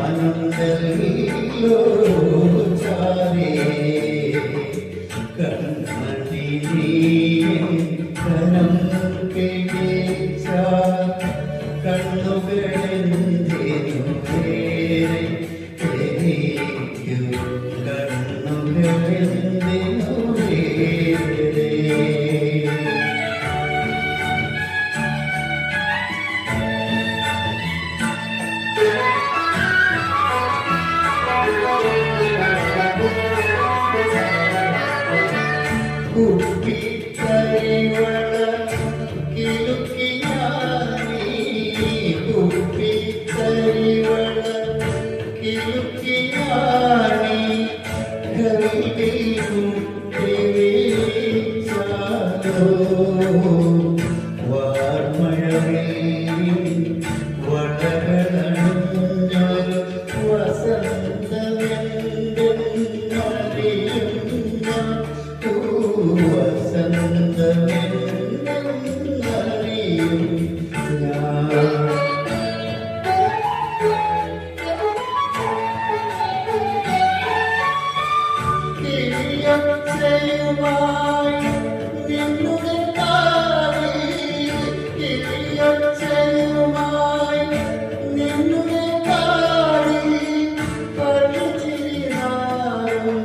ആനന്ദല്ലോ ചാരേ കണ്ണി കനം പിടിച്ച കണ്ണുകളെന്തിനു വേറെ കണ്ണുകളെന്തിനു വേറെ കുപ്പിക്കൈവള കിലുക്കിയാനി കുപ്പിക്കൈവള കിലുക്കിയാനി കവിതയും വിളിച്ചാലോ വാർമഴവേയും വടകളണഞ്ഞൊരു വസന്തമെന്തെന്നറിയും വസന്തമെന്തെന്നറിയും കിളിയൊച്ചയുമായി നിന്നുടെ കാലിൽ കിളിയൊച്ചയുമായി നിന്നുടെ കാലിൽ കളിച്ചിരിനാളും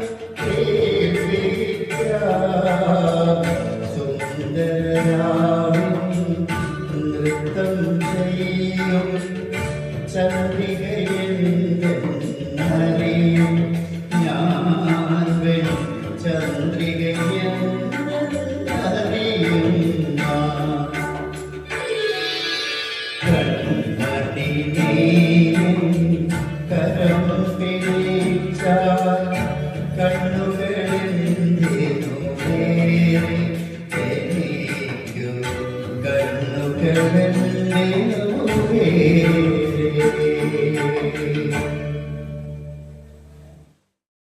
സുന്ദരനാളും നൃത്തം ചെയ്യും ചന്ദ്രികയെന്തെന്നറിയും ഞാൻ ചന്ദ്രികയെന്നറിയും കണ്ണടി കരം പിടിച്ച കണ്ണുകളെന്തിനു വേറെ എനിക്കു കണ്ണുകളെന്തിനു വേറെ